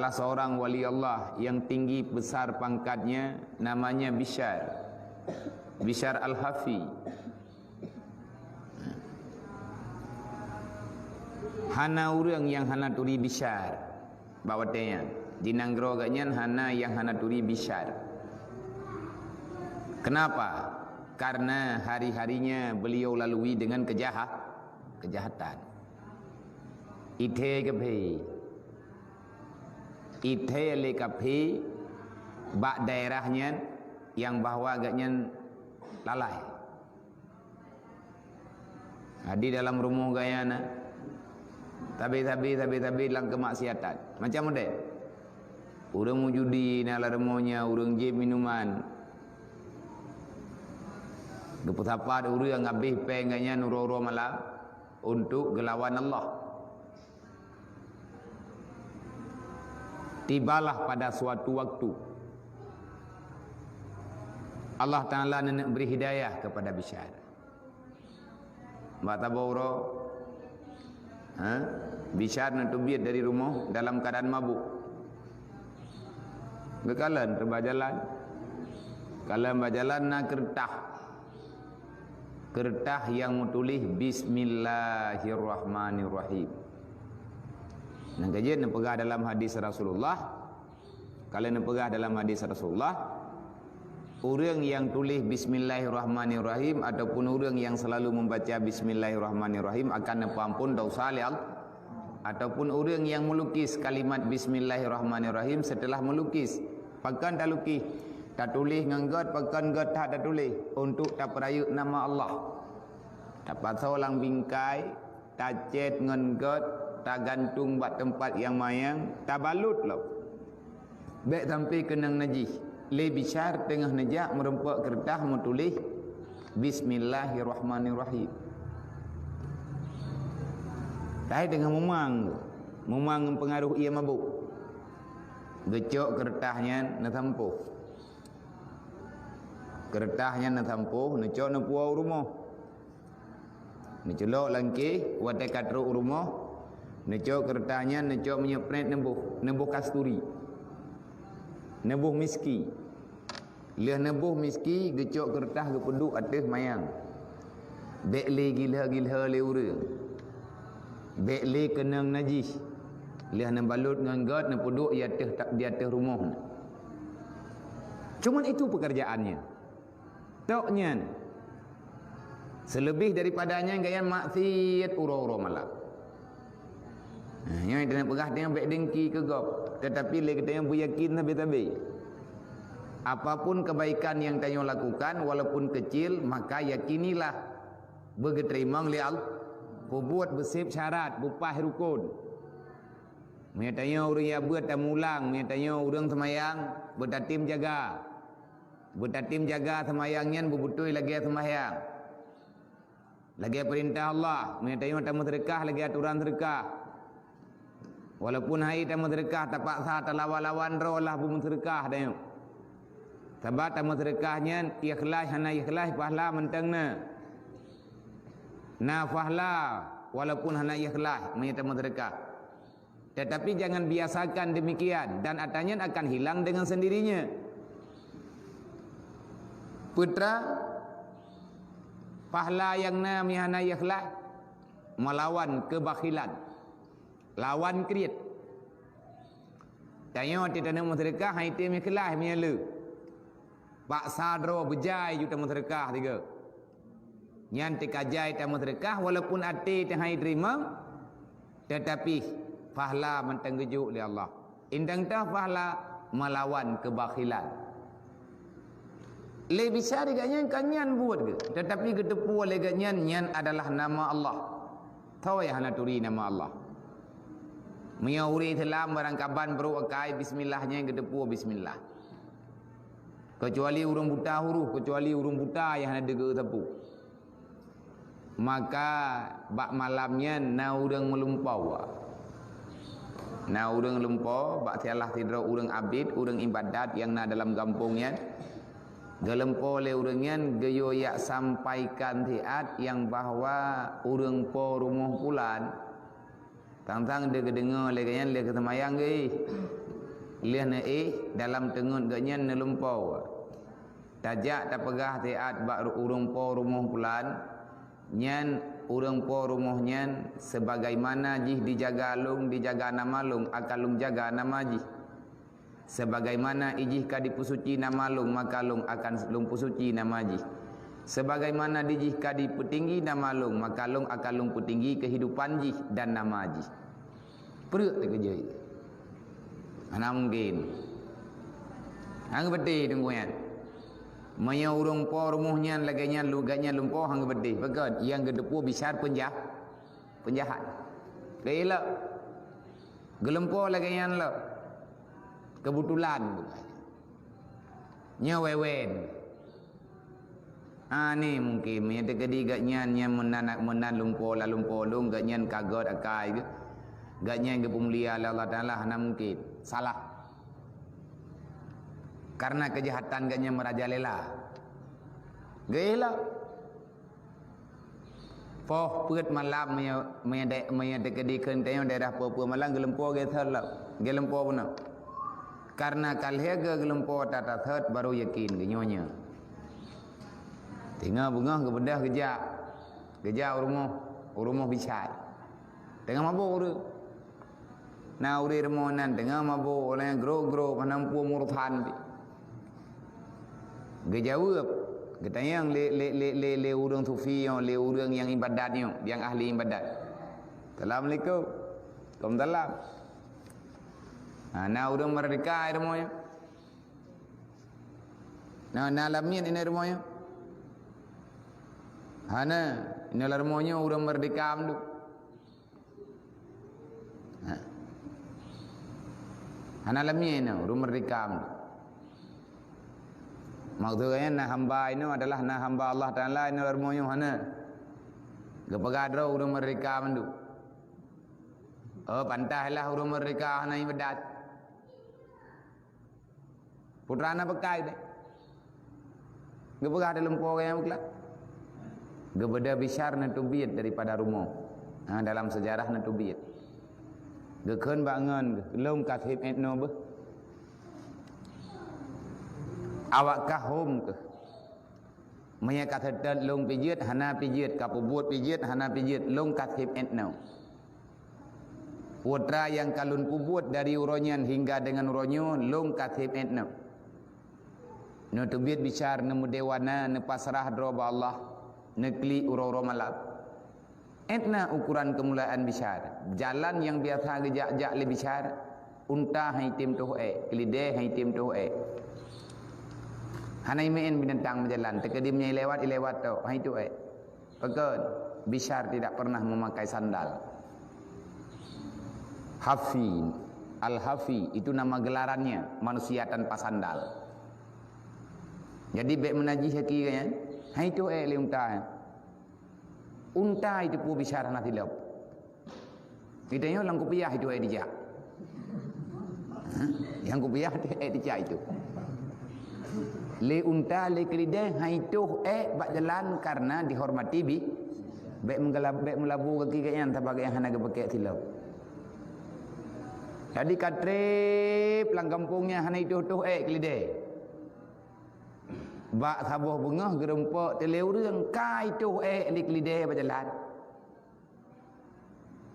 Salah seorang wali Allah yang tinggi besar pangkatnya, namanya Bishr Al-Hafi. Hana urang yang hana turi Bishr bawatnya jinanggro agaknya hana yang hana turi Bishr. Kenapa? Karena hari-harinya beliau lalui dengan kejahatan. Ite le kape bak daerahnya yang bahwa agaknya lalai. Di dalam rumah gayana tabi lang kemaksiatan. Macam mana? Urang mujudi nala remonya, urang je minuman. Geputapa urang habis penganya nuro-uro malam untuk gelawan Allah. Tibalah pada suatu waktu Allah Ta'ala nak beri hidayah kepada Bishr. Mbak Tabawro Bishr nak tubiat dari rumah dalam keadaan mabuk. Bekalan terbajalan. Kalau berjalan nak kertas yang menulis Bismillahirrahmanirrahim. Nak kajian nak pegah dalam hadis Rasulullah. Kalau nak pegah dalam hadis Rasulullah, orang yang tulis Bismillahirrahmanirrahim ataupun orang yang selalu membaca Bismillahirrahmanirrahim akan ampun dosa Allah. Ataupun orang yang melukis kalimat Bismillahirrahmanirrahim setelah melukis, pakan tak lukis, tak tulis nganggot, pakan god tak tulis untuk tak perayuk nama Allah. Dapat seorang bingkai, tak cet nganggot, tak gantung buat tempat yang mayang, tak balut lah. Baik sampai kenang najis. Le Bishr tengah najak merempak kertas menulis Bismillahirrahmanirrahim. Tapi dengan memang pengaruh ia mabuk. Gecok kertasnya nak tampuh. Kertasnya nak tampuh, nak cok nak puau rumah. Nak celok langkih, watai katruk rumah. Necok kertasnya, necok menyepret nebuh kasturi, nebuh miski. Liah nebuh miski, gecok kertas kepeduk atas mayang. Bekli gila-gila le urang. Bekli kenang najis. Liah nembalut nganggot, nepeduk di atas rumah. Cuma itu pekerjaannya. Toknya. Selebih daripadanya gaya maksiat uro-uro malam. Yang kita nak pegah dengan baik dengki ke gop. Tetapi kita yang beryakin habis-habis. Apapun kebaikan yang kita lakukan, walaupun kecil, maka yakinilah bergeterima oleh Allah. Buat bersip syarat, bupah rukun. Menyatanya orang yang buat tak mulang, menyatanya orang semayang bertatim jaga. Bertatim jaga semayangnya berbutuh lagi semayang. Lagi perintah Allah, menyatanya tamu sedekah lagi aturan sedekah. Walaupun hari tamu sedekah tak paksa terlawan-lawan rolah pun sedekah dah. Sebab tamu sedekahnya ikhlas hana ikhlas pahala mentengna. Na pahala walaupun hana ikhlas tamu sedekah. Tetapi jangan biasakan demikian dan atanya akan hilang dengan sendirinya. Putra pahala yang namanya hana ikhlas melawan kebakhilan. Lawan kriat. Tanya kita nak sedekah hai tim ikhlas menyala. Pak sadro berjai juta sedekah tiga. Yang tikajai tamu sedekah walaupun hati hai terima tetapi pahala mentenggejuk oleh Allah. Indang tah pahala melawan kebakhilan. Le bisa diganya kanyan buat ke? Tetapi ketepu oleh ganyan nyan adalah nama Allah. Tahu ya hana turi nama Allah. Menyauri telam barang kaban beruakai bismillahnya yang kedepu bismillah. Kecuali urung buta huruf, kecuali urung buta yang ada dega tepu. Maka bak malamnya na urang melumpau. Na urang lumpau, bak tialah tidra urang abid, urang ibadat yang na dalam kampungnya. Gelempo le urangnya geyo yak sampaikan tiat yang bahwa urang po rumah pulan. Tang-tang dia kedengar lagi yang dia kesemayang ke. liah na dalam tengun ganyan nelumpau tajak tak pegah teat bak urung po rumah pulan nyan urang po rumah nyan sebagaimana jih dijaga lung dijaga nama lung akalung jaga nama jih sebagaimana ijih ka dipusuci nama lung maka lung akan lung pusuci nama jih sebagaimana dijih ka diputinggi nama lung maka lung akan lung putinggi kehidupan jih dan nama jih perut kerja itu mana mungkin hang beti tungguan maya urang po rumahnya laganya luganya lumpo hang beti bagad yang gedepu besar penjahat keila gelempo laganya lo kebetulan nya wewen ni mungkin maya tegedi gatnya nya menan lumpo la lumpo lung gatnya kagot akai ke gatnya ke pemulia Allah Taala hana mungkin salah karena kejahatan gatnya merajalela gila poh peut malam maya tekedikeun teh daerah Papua Malang gelempo ge thalap gelempo puna karena kalhega gelempo tata thet baru yakin ge nyonya tinggal bungah ke bedah geja urumuh bicar tengah mabuk uru na uri remonan tengah mabuk oleh gro panampu murthan gejawab getayang le urang sufi le urang yang ibadat yang ahli ibadat assalamualaikum waalaikumsalam na urang merdeka remonya na lamin ini remonya hana ini remonya urang merdeka amdu hana lamin urang merdeka amdu maksudnya na hamba ini adalah na hamba Allah Taala ini remonya hana gepagadro urang merdeka amdu pantahlah urang merdeka hana ibadat putrana bekai deh gepegah dalam po yang bukan gebeda besar natubiyat daripada rumah dalam sejarah natubiyat gekeun bangun lom kathib etno beh awak kahum ke maya kathedat long pijit hana pijit kapubut pijit hana pijit long kathib etno putra yang kalun pubut dari uronyan hingga dengan uronyo long kathib etno no tubiyat bicar nemu dewana ne pasrah droba Allah nekli uro malap etna ukuran kemuliaan bicar jalan yang biasa gejak le bicar unta haitim tuh kelide haitim tuh hanai meen binatang berjalan tekadimnya lewat tu hai tu pekan bicar tidak pernah memakai sandal hafi al-hafi itu nama gelarannya manusia tanpa sandal jadi baik menajis hakikatnya hai tu le unta itu pu bicara nanti lep kita yang lang kopiah itu dijak yang kopiah dijak itu le unta le kelide hai tu bak jalan karena dihormati baik melabu kaki kayaknya tabagai yang hana pakai tilap jadi katrip lang kampungnya hana itu kelide bak sabuh bengah gerempok teleu reung kai tu lik lideh berjalan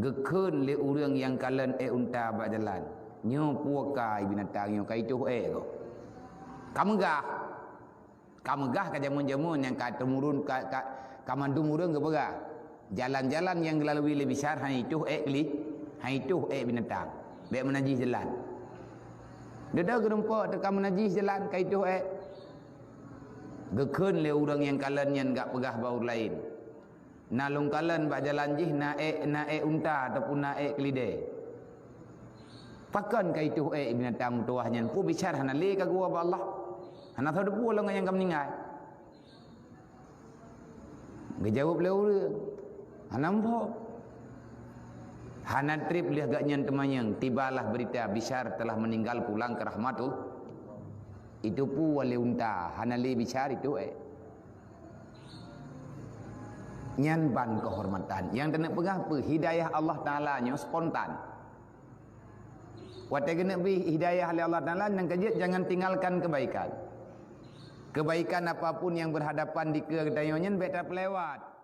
gekeun le urang yang kalen unta berjalan nyo puakai binatang nyo kai tu ko kamegah ka jamun-jamun yang ka temurun ka mandung urang ke begah jalan-jalan yang dilalui le besar hai tu binatang baik menajis jalan dedah gerempok tekam menajis jalan kai tu gekeun le urang yang kalen yang gak pegah baur lain nalung kalen bak jalan jih na unta ataupun na kelide pakan kai tu binatang tuahnya pu bicar hana le ka gua ba Allah hana thau depu lang yang kam ningai gejawab le urang hana mpo hana trip lihat gak nyen temanyang tibalah berita bicar telah meninggal pulang ke rahmatul itu pu wali unta hanali bicara itu nyan ban kehormatan yang tenek pegah hidayah Allah Taala nya spontan Wate kena beri hidayah oleh Allah Taala dan kerja jangan tinggalkan kebaikan. Kebaikan apapun yang berhadapan di ke tayonyen beta pelewat.